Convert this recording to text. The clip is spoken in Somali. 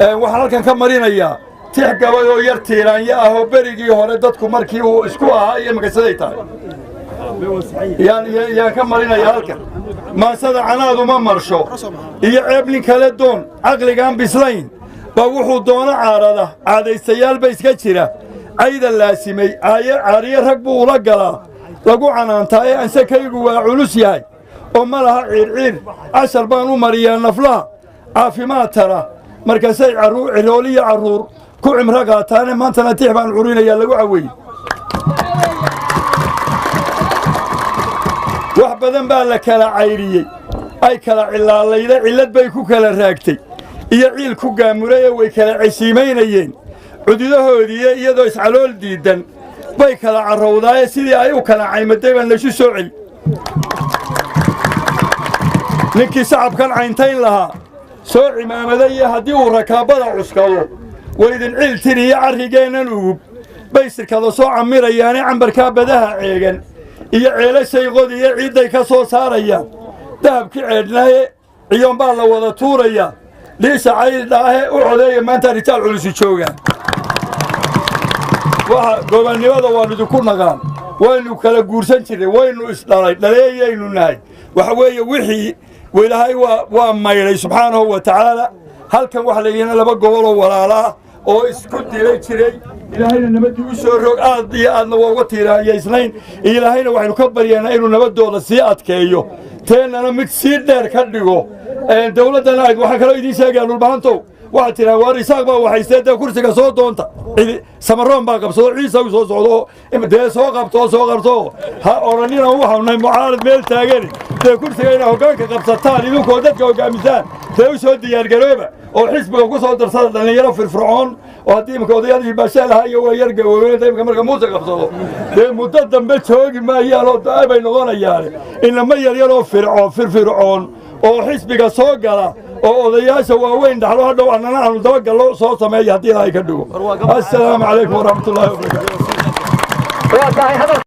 waxaan halkan ka marinayaa tix gabay oo yar tiiraanya ah oo berigii hore dadku markii uu isku ahaa iyo magasaday tahay yaan ka marinayaa halkan maasada canaadu ma marsho iyo ceeb nin kale doon caqligaan bislayn baa wuxuu doono caarada caadaystayaal ba iska jira cayda laasimay caariye rag buu ula galaa lagu canaantaa ee ansakaygu waa culus yahay oo ma laha ciirciir cashar baan u mariyaa naflaha caafimaad tara markaasay cirooliya carruur ku cimro qaataane maantana tix baan curinayaa lagu caweeye wax badan baa la kala caydhiyey ay kala cilaalayda cillad bay ku kala raagtay iyo ciil ku gaamuray ee way kala cesiimaynayeen cududahoodiiyo iyadoo iscalool diidan bay kala carrowdaaye sidii ay u kala caymaday baan laysu soo celi ninkii shacabkan cayntayn lahaa soo cimaamaday iyo haddii uu rakaabada cuskado waydin ciil tiriyo carrigeennan ugub bay sirkada soo camirayaane cambarkaa badaha ceegan iyo ceelashay qodiyo ciidday ka soo saarayaan dahabkii ceedhnaaye ciyoon baa la wada tuurayaa dhiisha caydhaahe u codeeya maanta rijaal culusi joogaan gobannimada waannu idinku naqaan waynu kala guursan jirnay waynu isdhalay dhaleeyaynu nahay waxa weeye wixii ilaahay waa maydhay subxaanahu wa tacaala halkan waxa layidhina laba goboloo walaalaa oo isku dilay jiray ilaahayna nabaddii u soo roog aad iyo aadna waa uga tiiraanyaysnayn ilaahayna waxaynu ka baryaynaa inuu nabaddooda sii adkeeyo teennana mid sii dheer ka dhigo dawladdana waxaa kaloo idiin sheegaya dhulbahantow waxaad tidhaha waar isaaq baa waxaystee dee kursiga soo doonta samaroon baa qabsado ciisa u soo socdo dee soo qabto ha odhanina waxaunay mucaarad meel taagani dee kursiga inaa hoggaanka qabsataan idinkoo dadka hoggaamisaan dee u soo diyaargarooba oo xisbiga ku soo darsada dhallinyaro firfircoon oo haddii imika odayaadii baashaalaha iyo waa yar gawoobeen imika marka muuse qabsado dee muddo dambe joogi maayaanoo da' bay noqonayaane inama yaryaroo firfircoon oo xisbiga soo gala oo odayaasha waaweyn dhaxlo hadhow annana aanu dabagallo soo sameeya haddii ilaahay ka dhigo assalaamu calaykum waraxmatullaahi wabarakaatu